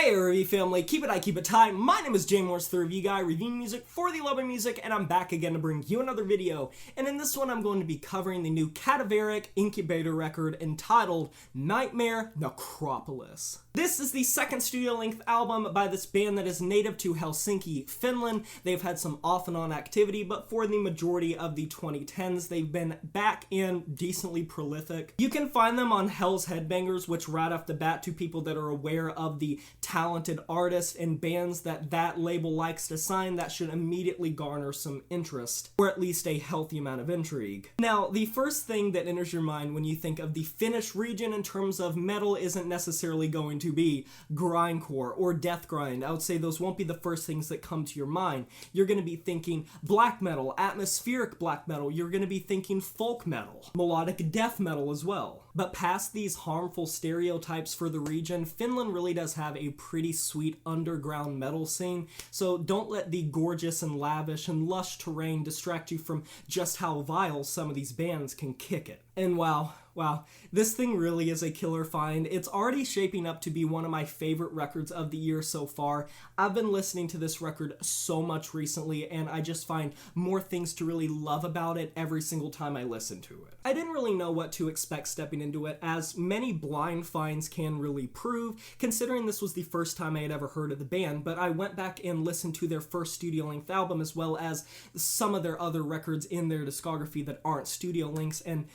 Hey review family, keep it high, keep it tight. My name is Jay Morse, the review guy, reviewing music for the love of music, and I'm back again to bring you another video. And in this one, I'm going to be covering the new Cadaveric Incubator record entitled Nightmare Necropolis. This is the second studio-length album by this band that is native to Helsinki, Finland. They've had some off and on activity, but for the majority of the 2010s, they've been back and decently prolific. You can find them on Hell's Headbangers, which right off the bat, to people that are aware of the talented artists and bands that label likes to sign, that should immediately garner some interest, or at least a healthy amount of intrigue. Now, the first thing that enters your mind when you think of the Finnish region in terms of metal isn't necessarily going to be Grindcore or Deathgrind. I would say those won't be the first things that come to your mind. You're going to be thinking black metal, atmospheric black metal, you're going to be thinking folk metal, melodic death metal as well. But past these harmful stereotypes for the region, Finland really does have a pretty sweet underground metal scene, so don't let the gorgeous and lavish and lush terrain distract you from just how vile some of these bands can kick it. And wow, this thing really is a killer find. It's already shaping up to be one of my favorite records of the year so far. I've been listening to this record so much recently, and I just find more things to really love about it every single time I listen to it. I didn't really know what to expect stepping into it, as many blind finds can really prove, considering this was the first time I had ever heard of the band, but I went back and listened to their first studio-length album as well as some of their other records in their discography that aren't studio-lengths, and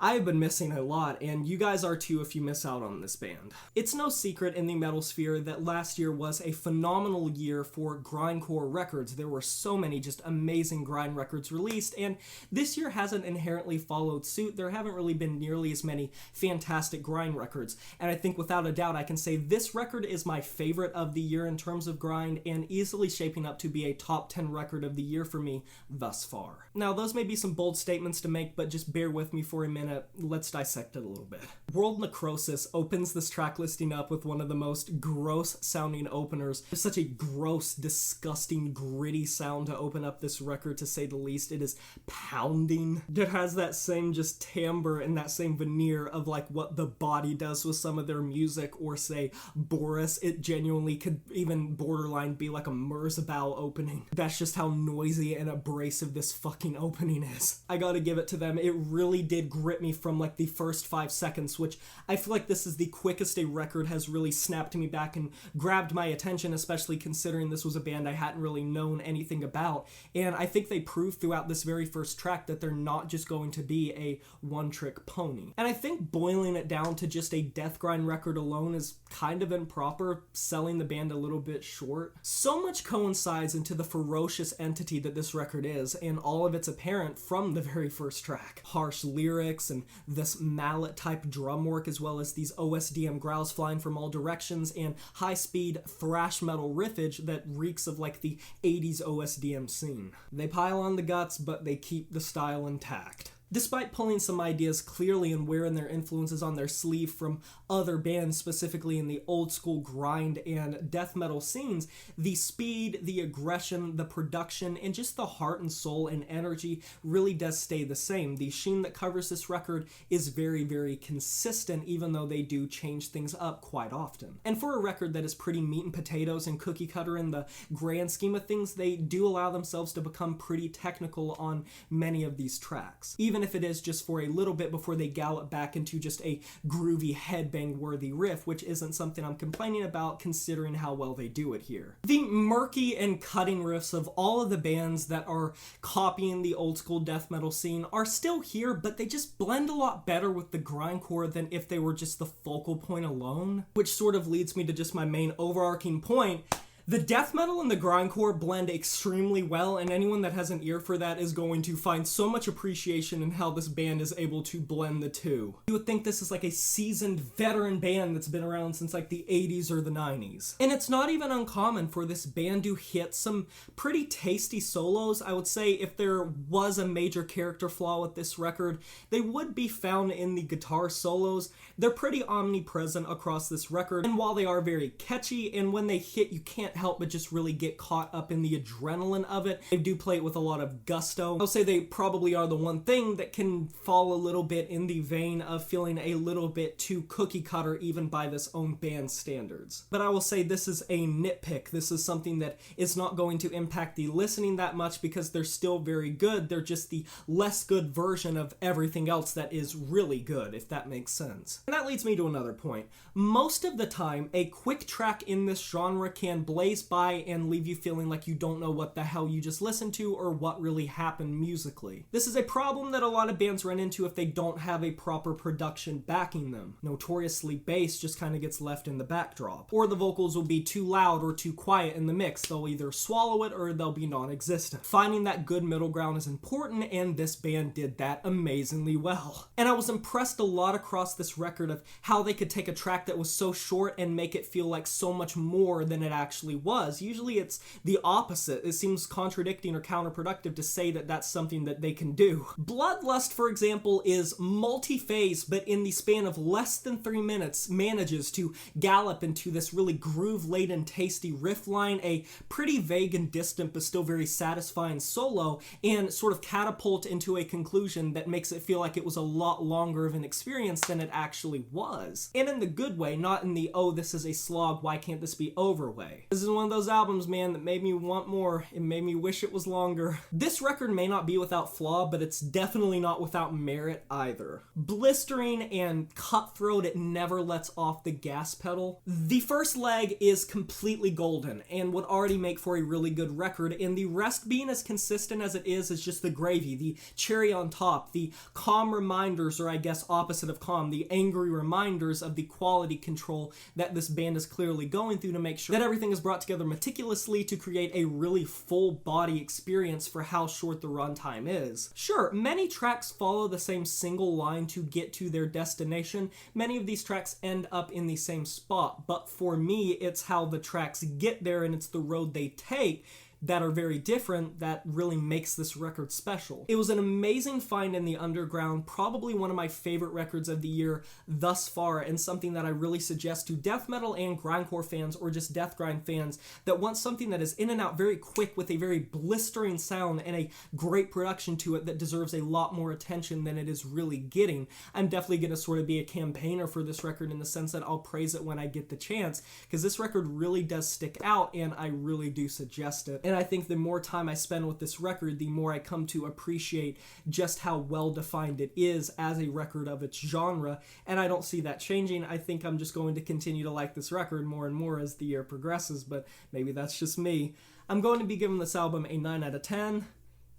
I've been missing a lot, and you guys are too if you miss out on this band. It's no secret in the metal sphere that last year was a phenomenal year for grindcore records. There were so many just amazing grind records released, and this year hasn't inherently followed suit. There haven't really been nearly as many fantastic grind records, and I think without a doubt I can say this record is my favorite of the year in terms of grind, and easily shaping up to be a top 10 record of the year for me thus far. Now, those may be some bold statements to make, but just bear with me for a minute. Let's dissect it a little bit. World Necrosis opens this track listing up with one of the most gross sounding openers. It's such a gross, disgusting, gritty sound to open up this record, to say the least. It is pounding. It has that same just timbre and that same veneer of like what The Body does with some of their music, or say Boris. It genuinely could even borderline be like a Merzbow opening. That's just how noisy and abrasive this fucking opening is. I gotta give it to them. It really did grip me from like the first 5 seconds, which I feel like this is the quickest a record has really snapped me back and grabbed my attention, especially considering this was a band I hadn't really known anything about. And I think they proved throughout this very first track that they're not just going to be a one-trick pony. And I think boiling it down to just a Deathgrind record alone is kind of improper, selling the band a little bit short. So much coincides into the ferocious entity that this record is, and all of it's apparent from the very first track. Harsh lyrics and this mallet type drum work, as well as these OSDM growls flying from all directions and high-speed thrash metal riffage that reeks of like the 80s OSDM scene. They pile on the guts, but they keep the style intact. Despite pulling some ideas clearly and wearing their influences on their sleeve from other bands, specifically in the old school grind and death metal scenes, the speed, the aggression, the production, and just the heart and soul and energy really does stay the same. The sheen that covers this record is very, very consistent, even though they do change things up quite often. And for a record that is pretty meat and potatoes and cookie cutter in the grand scheme of things, they do allow themselves to become pretty technical on many of these tracks. Even if it is just for a little bit before they gallop back into just a groovy headbang-worthy riff, which isn't something I'm complaining about considering how well they do it here. The murky and cutting riffs of all of the bands that are copying the old school death metal scene are still here, but they just blend a lot better with the grindcore than if they were just the focal point alone, which sort of leads me to just my main overarching point. The death metal and the grindcore blend extremely well, and anyone that has an ear for that is going to find so much appreciation in how this band is able to blend the two. You would think this is like a seasoned veteran band that's been around since like the 80s or the 90s. And it's not even uncommon for this band to hit some pretty tasty solos. I would say if there was a major character flaw with this record, they would be found in the guitar solos. They're pretty omnipresent across this record, and while they are very catchy, and when they hit you can't help but just really get caught up in the adrenaline of it. They do play it with a lot of gusto. I'll say they probably are the one thing that can fall a little bit in the vein of feeling a little bit too cookie cutter even by this own band standards. But I will say this is a nitpick. This is something that is not going to impact the listening that much because they're still very good. They're just the less good version of everything else that is really good, if that makes sense. And that leads me to another point. Most of the time, a quick track in this genre can blaze by and leave you feeling like you don't know what the hell you just listened to or what really happened musically. This is a problem that a lot of bands run into if they don't have a proper production backing them. Notoriously, bass just kind of gets left in the backdrop. Or the vocals will be too loud or too quiet in the mix. They'll either swallow it or they'll be non-existent. Finding that good middle ground is important, and this band did that amazingly well. And I was impressed a lot across this record of how they could take a track that was so short and make it feel like so much more than it actually was. Usually it's the opposite. It seems contradicting or counterproductive to say that that's something that they can do. Bloodlust, for example, is multi-phase, but in the span of less than 3 minutes manages to gallop into this really groove-laden, tasty riff line, a pretty vague and distant but still very satisfying solo, and sort of catapult into a conclusion that makes it feel like it was a lot longer of an experience than it actually was. And in the good way, not in the, oh, this is a slog, why can't this be over way. This is one of those albums, man, that made me want more. It made me wish it was longer. This record may not be without flaw, but it's definitely not without merit either. Blistering and cutthroat, it never lets off the gas pedal. The first leg is completely golden and would already make for a really good record, and the rest being as consistent as it is just the gravy, the cherry on top, the calm reminders, or I guess opposite of calm, the angry reminders of the quality control that this band is clearly going through to make sure that everything is brought together meticulously to create a really full body experience for how short the runtime is. Sure, many tracks follow the same single line to get to their destination. Many of these tracks end up in the same spot, but for me, it's how the tracks get there and it's the road they take that are very different that really makes this record special. It was an amazing find in the underground, probably one of my favorite records of the year thus far, and something that I really suggest to death metal and grindcore fans or just Deathgrind fans that want something that is in and out very quick with a very blistering sound and a great production to it that deserves a lot more attention than it is really getting. I'm definitely going to sort of be a campaigner for this record in the sense that I'll praise it when I get the chance, because this record really does stick out and I really do suggest it. And I think the more time I spend with this record, the more I come to appreciate just how well defined it is as a record of its genre, and I don't see that changing. I think I'm just going to continue to like this record more and more as the year progresses, but maybe that's just me. I'm going to be giving this album a 9 out of 10.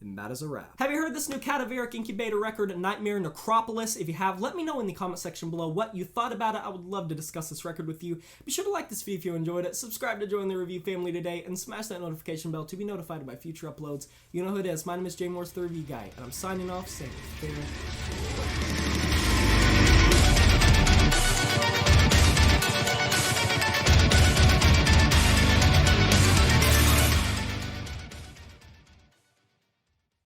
And that is a wrap. Have you heard this new Cadaveric Incubator record, Nightmare Necropolis? If you have, let me know in the comment section below what you thought about it. I would love to discuss this record with you. Be sure to like this video if you enjoyed it, subscribe to join the review family today, and smash that notification bell to be notified about future uploads. You know who it is. My name is Jay Morris, the Review Guy, and I'm signing off saying farewell.